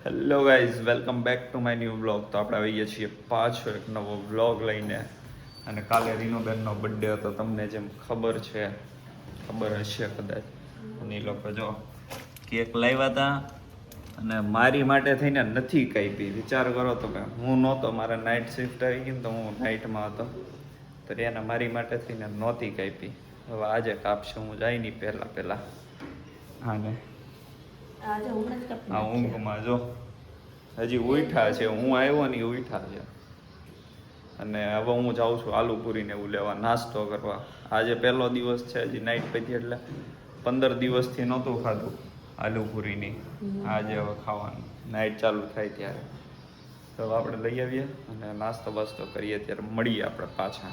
Hello guys, welcome back to my new blog. તો આપણે આવીએ છીએ પાછો એક નવો બ્લોગ લઈને. અને કાલે રીનુબેનનો બર્થડે હતો, તમને જેમ ખબર હશે કદાચ. અને એ લોકો જો કેક લાવ્યા હતા અને મારી માટે થઈને નથી કાપી. વિચાર કરો તો કે હું નહોતો, મારે નાઇટ શિફ્ટ આવી ગઈ ને તો હું નાઇટમાં હતો, તો એને મારી માટે થઈને નહોતી કાપી. હવે આજે કાપશે, હું જાય નહીં પહેલાં હા ને આ ઊંઘમાં જો હજી ઉઠા છે, હું આવ્યો ને ઉઠા છે. અને હવે હું જાઉં છું આલુપુરીને એવું લેવા, નાસ્તો કરવા. આજે પહેલો દિવસ છે, હજી નાઇટ પછી, એટલે 15 દિવસથી નહોતું ખાધું આલુપુરીની. આજે હવે ખાવાનું, નાઇટ ચાલુ થાય ત્યારે. તો આપણે લઈ આવીએ અને નાસ્તો બાસ્તો કરીએ, ત્યારે મળીએ આપણે પાછા.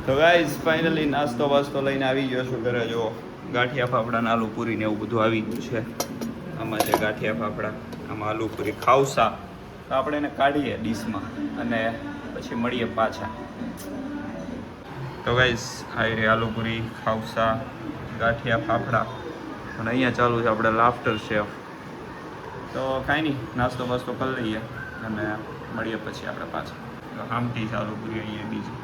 તો ગાઈઝ ફાઇનલી નાસ્તો બાસ્તો લઈને આવી ગયો છું ઘરે. જો ગાંઠિયા ફાફડા ને આલુપુરી ને એવું બધું આવી ગયું છે. આમાં છે ગાંઠિયા ફાફડા, આમાં આલુપુરી ખાવસા. તો આપણે એને કાઢીએ ડીશમાં અને પછી મળીએ પાછા. તો ગાઈઝ આવી રહી આલુપુરી, ખાવસા, ગાંઠિયા ફાફડા. અને અહીંયા ચાલુ છે આપણે લાફ્ટર શેફ. તો કાંઈ નહીં, નાસ્તો બાસ્તો કરી લઈએ અને મળીએ પછી આપણે પાછા. તો આમથી જ આલુપુરી અહીંયા બીજી.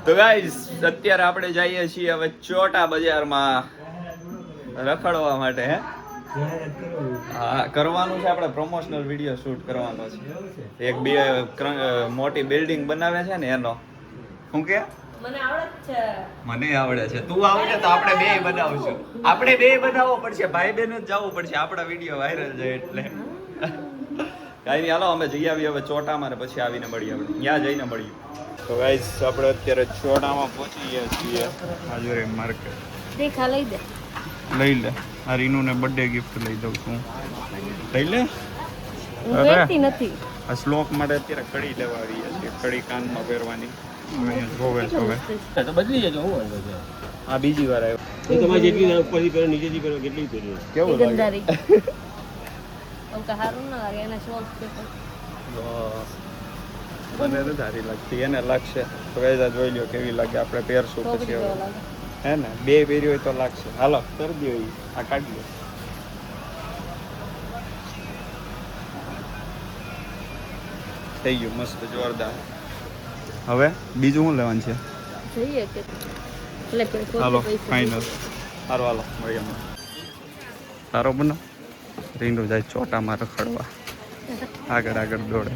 તો ગાઈઝ અત્યારે આપણે જઈએ છીએ હવે ચોટા બજારમાં રખડવા માટે. હા, કરવાનું છે, આપણે પ્રમોશનલ વિડીયો શૂટ કરવાનો છે. એક બે મોટી બિલ્ડિંગ બનાવે છે ને એનો. શું કે મને આવડે છે, તું આવડે તો આપણે બે બનાવશું. આપણે બે બનાવવો પડશે, ભાઈ બહેન જ જવું પડશે, આપણા વિડીયો વાયરલ જાય એટલે. કાંઈ નહીં, હાલો અમે જઈ આવીએ હવે ચોટામાં ને પછી આવીને મળીએ. આપણે ત્યાં જઈને મળીએ. તો ગાઈસ આપણે અત્યારે ચોટામાં પહોંચી ગયા છીએ. હાજરે માર્કેટ દેખા લઈ લે. આ રીનુને બર્થડે ગિફ્ટ લઈ દઉં છું. લઈ લે. નથી આ શ્લોક માટે અત્યારે કડી લેવા આવીએ છીએ. કડી કાનમાં પહેરવાની. જોવે તો બદલી જજો. હું વાંધો છે, આ બીજી વાર આવ્યો. તમારે જેટલી ઉપરથી પહેરો નીચેથી પહેરો કેટલી પહેરો કેવું લાગે? મને તો સારી લાગતી, એને લાગશે તો કઈ જોઈ લ્યો કેવી લાગે. આપણે પહેરશું પછી હે ને, બે પહેરી હોય તો લાગશે. હાલો કરી દો, આ કાઢી લો. થઈ ગયું મસ્ત જોરદાર. હવે બીજું શું લેવાનું છે? હાલો ફાઈનલ. સારો હાલો મળીએ. સારો બનો. રીંડું જાય ચોટામાં રખડવા, આગળ દોડે.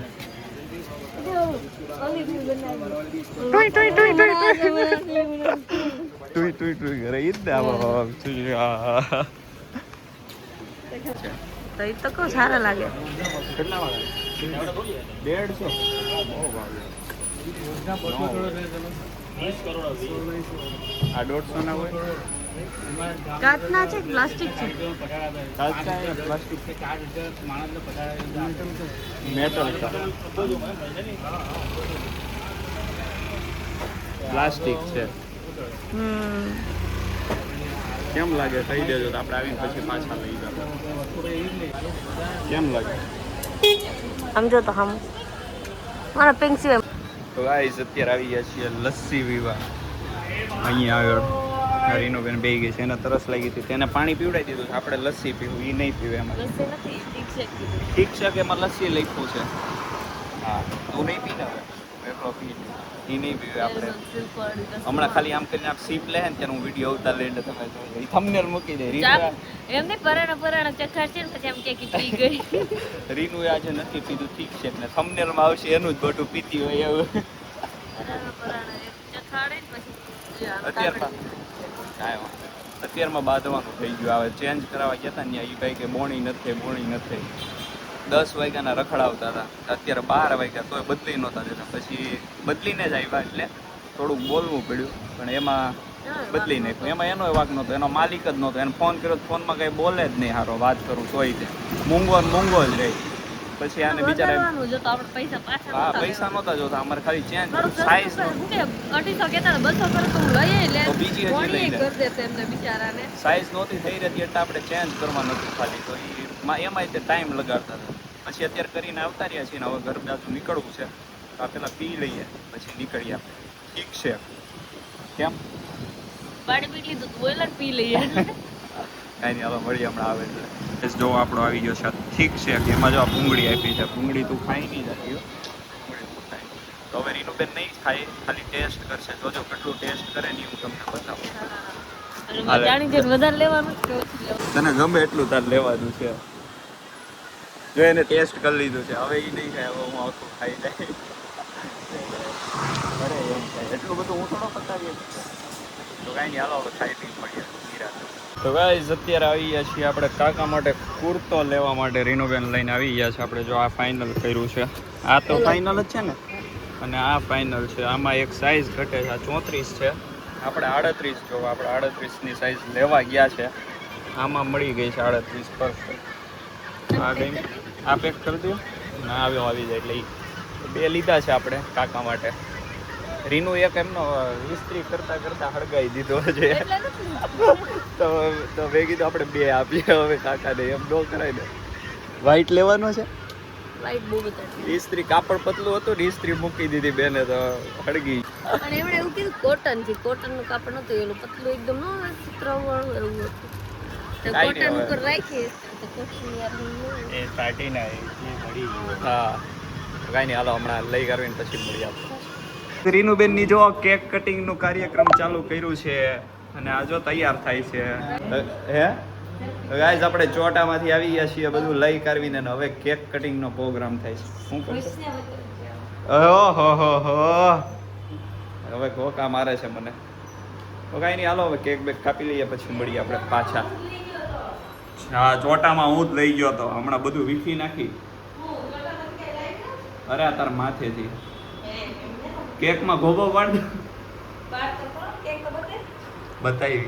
ટુઈ કરે ઈ જ ને. તો એ તો કહું સારા લાગે. કેટલા વાળા? 150. આ 150 ના હોય? કાચના છે, પ્લાસ્ટિક છે? કાચના પ્લાસ્ટિક મેટલ પ્લાસ્ટિક છે. કેમ લાગે કહી દેજો તો આપણે આવીને પછી પાછા લઈ જવા. કેમ લાગે સમજો તો હમ મારા પિંક સિવાય. તો ગાઈસ અત્યારે આવી ગયા છીએ લસ્સી પીવા. અહીંયા આગળ રીનુબેન બેહી ગઈ છે, એને તરસ લાગી હતી, તેને પાણી પીવડાવી દીધું છે. આપણે લસ્સી પીવું, એ નહીં પીવે. એમાં ઠીક છે કે એમાં લસ્સી લખ્યું છે. હા, તું નહીં પીને હવે એકલો પી, એ નહીં પીવે. આપણે હમણાં ખાલી આમ કરીને આપ સીપ લે ને ત્યારે હું વિડીયો આવતા લઈને તમે જોઈ થંબનેલ મૂકી દે. એમને પરાણા ચખાડ છે ને પછી આમ કે પી ગઈ. રીનુ આજે નથી પીધું, ઠીક છે ને થંબનેલમાં આવશે એનું જ બધું પીતી હોય એવું. અત્યારમાં બાંધવાનું થઈ ગયું. આવે ચેન્જ કરાવવા ગયા હતા ને એ ભાઈ કે બોણી નથી 10 વાગ્યાના રખડાવતા હતા. અત્યારે 12 વાગ્યા તોય બદલી નહોતા દેતા. પછી બદલીને જ આવ્યા એટલે થોડુંક બોલવું પડ્યું, પણ એમાં બદલી નાખ્યું. એમાં એનો વાંક નહોતો, એનો માલિક જ નહોતો. એને ફોન કર્યો, ફોનમાં કંઈ બોલે જ નહીં. હારો વાત કરું તોય તે મૂંગો જ રહી. પછી આને બિચારા હા પૈસા નહોતા જોતા, અમારે ખાલી ચેન્જ સાઈઝ સાઈઝ નહોતી થઈ રહેતી એટલે આપણે ચેન્જ કરવા નહોતું ખાલી. તો એમાં તે ટાઈમ લગાડતા હતા. પછી અત્યારે કરીને આવતા રહ્યા છીએ ને હવે ઘર બાજુ નીકળવું છે. તો આ પેલા પી લઈએ પછી નીકળીએ આપણે. ઠીક છે? કેમ પાણી પી લીધું, બોઈલર પી લઈએ. કાંઈ નહીં, હાલો મળીએ હમણાં આવે એટલે. જો આપણો આવી ગયો છે ઠીક છે. એમાં જો આ ભૂંગળી આપી છે, ભૂંગળી તું ખાઈ નહીં જતી હો. ભૂંગળી તું ખાઈ. તો હવે રીનુબેન નહીં ખાય, ખાલી ટેસ્ટ કરશે. જોજો કેટલું ટેસ્ટ કરે ને હું તમને બતાવું. વધારે લેવાનું તને ગમે એટલું તાર લેવાનું છે. જો એને ટેસ્ટ કરી લીધું છે, હવે એ નહીં ખાય, હવે હું આખું ખાઈ જાય. અરે એમ થાય એટલું બધું હું થોડો બતાવીએ. તો કાંઈ નહીં, હાલો હવે ખાઈ પી મળીએ. તો ગાઈઝ અત્યારે આવી ગયા છીએ આપણે કાકા માટે કુર્તો લેવા માટે. રીનુબેન લઈને આવી ગયા છે આપણે. જો આ ફાઇનલ કર્યું છે, આ તો ફાઇનલ જ છે ને, અને આ ફાઇનલ છે. આમાં એક સાઇઝ ઘટે છે, આ 34 છે, આપણે 38 જો આપણે 38ની સાઇઝ લેવા ગયા છે. આમાં મળી ગઈ છે 38 પરફેક્ટ. આ ગઈ, આ પેક કરી દો ના આવ્યો આવી જાય એટલે બે લીધા છે આપણે કાકા માટે. રીનુ એક એમનો ઇસ્ત્રી કરતા કરતા હળગાઈ દીધો છે. તો મેં કીધું આપણે બે આપીએ હવે કાકાને, એમ ન કરાય ને. વ્હાઈટ લેવાનો છે. લાઈટ બહુ બતાડી. ઇસ્ત્રી કાપડ પતલું હતું ને, ઇસ્ત્રી મૂકી દીધી બેને તો હળગી. અને એમણે એવું કીધું કોટન છે, કોટન નું કાપડ નતું, એનું પતલું એકદમ નો ચિત્રવાળું એવું હતું. તો કોટન ઉપર રાખીએ તો કોટન યાર એ ફાટી ના એ મળી. હા કાંઈ નહીં, હાલો હમણાં લઈ કરવીને પછી મળી આપણે. રીનુબેન ની જો કેક કટિંગ નું કાર્યક્રમ ચાલુ કર્યું છે અને આ જો તૈયાર થાય છે. હે ગાઈઝ આપણે ચોટામાંથી આવી ગયા છીએ બધું લઈ કરવીને, હવે કેક કટિંગ નો પ્રોગ્રામ થાય છે. શું કરશો? ઓહો હો હવે કોકા મારે છે મને. તો કાંઈ નહીં, હાલો હવે કેક બેક કાપી લઈએ પછી મળીએ આપણે પાછા. હા ચોટામાં હું જ લઈ ગયો હતો હમણાં, બધું વીખી નાખી. અરે આ તાર માથેથી કેકમાં ગોબો પાડ બતાવી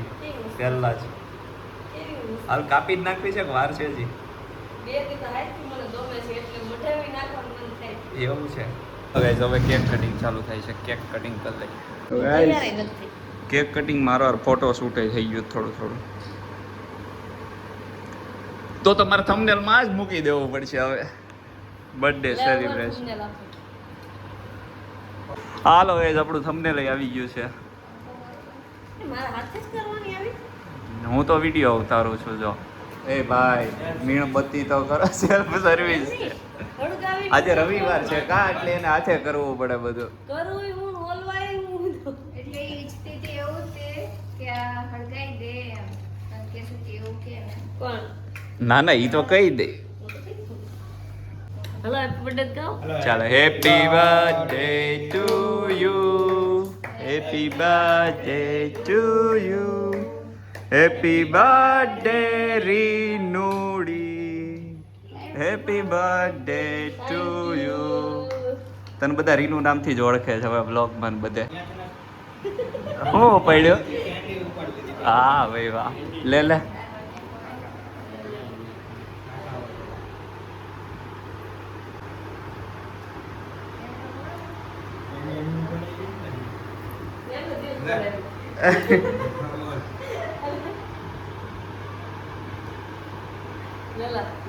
પહેલા જ. હાલ કાપી જ નાખવી છે કે વાર છે હજી? એવું છે. હવે કેક કટિંગ ચાલુ થાય છે, કેક કટિંગ કરી લઈએ. કેક કટિંગ મારો ફોટો શૂટ થઈ ગયું થોડું. તો તમારે થંબનેલમાં જ મૂકી દેવું પડશે હવે. Birthday celebration. હાલો એ જ આપણું થંબનેલ આવી ગયું છે. હું તો વિડીયો ઉતારું છું. જો એ ભાઈ મીણબત્તી તો કરો, સેલ્ફ સર્વિસ છે. આજે રવિવાર છે કા, એટલે એને હાથે કરવું પડે બધું. ના ના ઈ તો કહી દે. હેલો હેપી બર્થડે ગાઓ. ચાલો happy birthday to you, happy birthday to you, happy birthday રીનુડી, હેપી બર્થડે ટુ યુ. તને બધા રીનુ નામથી જ ઓળખે છે હવે બ્લોગમાં બધે. હું પડ્યો? હા ભાઈ વાહ, લે લે.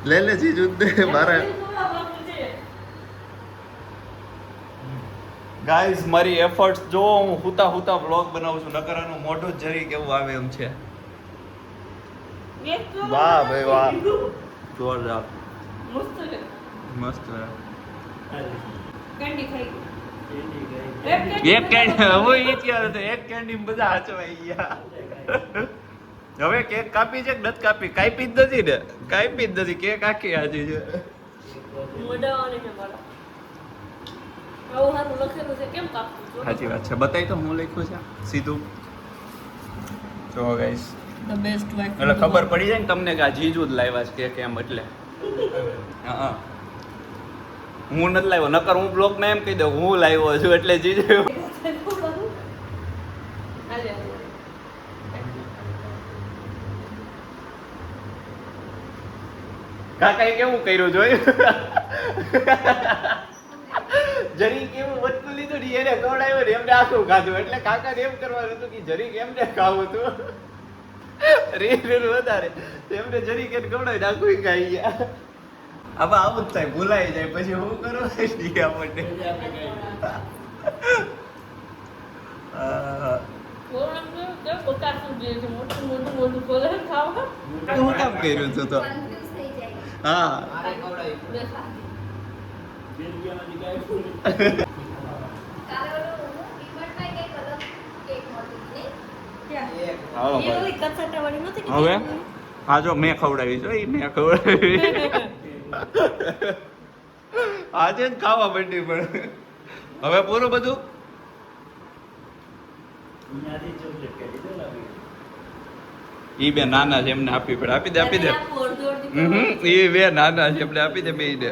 લે લે ચીજ ઉદ્દે મારે. ગાઈઝ મારી એફર્ટ્સ જો, હું હુતા બ્લોગ બનાવું છું, નકર આનું મોઢું જ જરી કેવું આવે એમ છે. વાહ ભાઈ વાહ, જોરદાર મસ્ત. એક કેન્ડી હવે એ ત્યારે તો એક કેન્ડી બધા હાચવાઈ ગયા. હવે કેક કાપી છે કે નથી કાપી? કાપી જ નથી ને, કાપી જ નથી. કેક આખી હાજી છે. સાચી વાત છે. બતાવી તો હું લખ્યું છે સીધું. જો ગાઈસ એટલે ખબર પડી જાય ને તમને કે આ જીજુ જ લાવ્યા છે કેક એમ. એટલે હા હું નથી લાવ્યો, નકર હું બ્લોગ માં એમ કહી દઉં હું લાવ્યો છું એટલે જીજુ. કાકાએ કેવું કર્યું જોયું? જરી કેવું વસ્તુ લીધું ને એને ખવડાવ્યું ને એમને આખું ખાધું. એટલે કાકાને એમ કરવાનું હતું કે જરીક એમને ખાવું હતું, રીલ વધારે એમને જરીક એને ખવડાવી આખું ખાઈ ગયા. આમાં આવું જ થાય, ભૂલાઈ જાય પછી હું કરું આપણને. હું કામ કર્યું છું તો કન્ફ્યુઝ થઈ જાય હા કાલે ઓલું ડીમાર્ટમાં કંઈક અલગ કેક મળતી હતી હાલો એ ભાઈ ઓલી કચાટાવાળી નહોતી કે હવે કેકની? હા જો મેં ખવડાવી છો મેં ખવડાવી આજે જ ખાવા માંડી પણ હવે પૂરું બધું ઈ બે નાના છે એમને આપવી પડે આપી દે આપી દે અરે આપો, અડધું અડધું ઈ બે નાના છે એમને આપી દે બે દે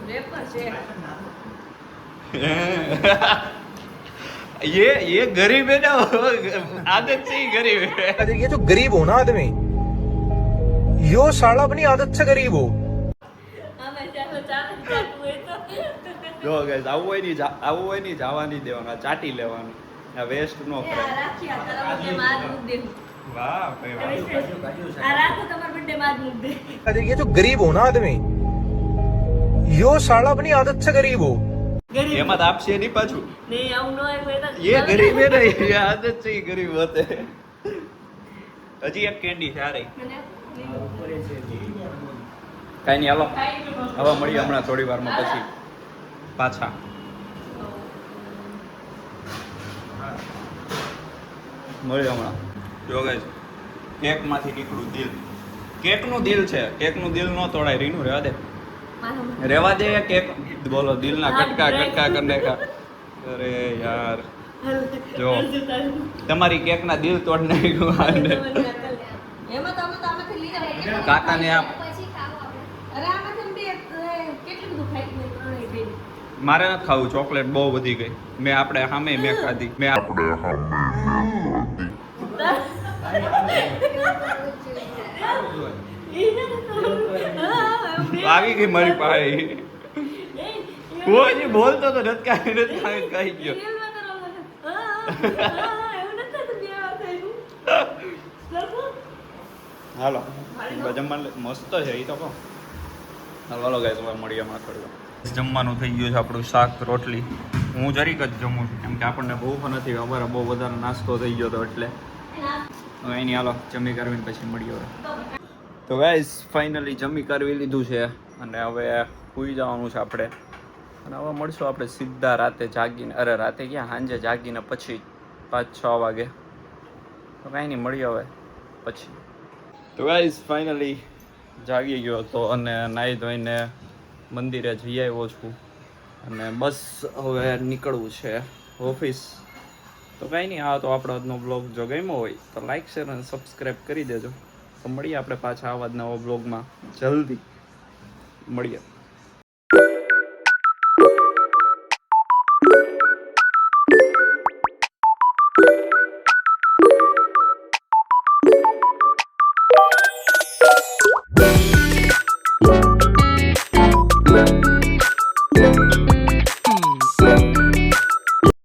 રેપર છે ये गरीब है ना आदत से ही गरीब है अरे ये जो गरीब हो ना आदमी यो साला अपनी आदत से गरीब हो આમે ચાલો ચાલે ચાટવું હોય તો જો ગાઈસ આવું હોય ની જવાની દેવાના ચાટી લેવાનું આ વેસ્ટ નો એ આ કરાય રાખી આ તારા બર્થડે માં આજ મૂક દે વાહ ભાઈ વાહ આ રાખો તમારા બર્થડે માં આજ મૂક દે अरे ये जो गरीब हो ना आदमी यो साला अपनी आदत से गरीब हो ગરીબ એમાં તો આપશે નહીં પાછું નહીં આવું ન હોય તો ये गरीब है नहीं ये आदत से ही गरीब होते हैं હજી એક કેન્ડી છે આ રહી મને કાઈ નહીં હાલો ખાઈ ગયો હવે મળીએ હમણાં થોડી વારમાં પછી પાછા મળીએ હમણાં જો ગાઈસ કેક માંથી નીકળું દિલ કેકનું દિલ છે કેકનું દિલ ન તોડાય રીનું રહેવા દે રેવા દે કેક બોલો દિલના કટકા કટકા કરી નાખ્યા અરે યાર જો તમારી કેકના દિલ તોડ નાખ્યું આને એમાં તો અમે તો આમાંથી લીધા કાકાને આપ પછી ખાવો આપણે અરે આમાંથી બે કેટલું બધું ખાઈ ગયું ત્રણેય બેન મારે નથી ખાવું ચોકલેટ બહુ વધી ગઈ મેં આપણે સામે મેં ખાધી મેં આવી ગઈ મારી પાસે કોઈ બોલતો તો નથી કહી ગયો હાલો જમવાનું મસ્ત છે એ તો કહો હાલો ગાઈસ હવે મળીએ હમણાં થોડી વાર જમવાનું થઈ ગયું છે આપણું શાક રોટલી હું જરીક જ જમું છું કેમ કે આપણને ભૂખ નથી અમારે બહુ વધારે નાસ્તો થઈ ગયો હતો એટલે હવે એની હાલો જમી કરવીને પછી મળીએ હવે તો ગાઈસ ફાઇનલી જમી કરવી લીધું છે અને હવે સૂઈ જવાનું છે આપણે અને હવે મળશું આપણે સીધા રાતે જાગીને અરે રાતે ક્યાં સાંજે જાગીને પછી 5-6 વાગે તો કાંઈ નહીં મળીએ હવે પછી તો ગાઈસ ફાઇનલી જાગી ગયો હતો અને નાહી ધોઈને મંદિરે જઈ આવ્યો છું અને બસ હવે નીકળવું છે ઓફિસ તો કાંઈ નહીં આ તો આપણો આજનો બ્લોગ જો ગમ્યો હોય તો લાઈક શેર અને સબસ્ક્રાઈબ કરી દેજો તો મળીએ આપણે પાછા આવા જ નવા બ્લોગમાં જલ્દી મળીએ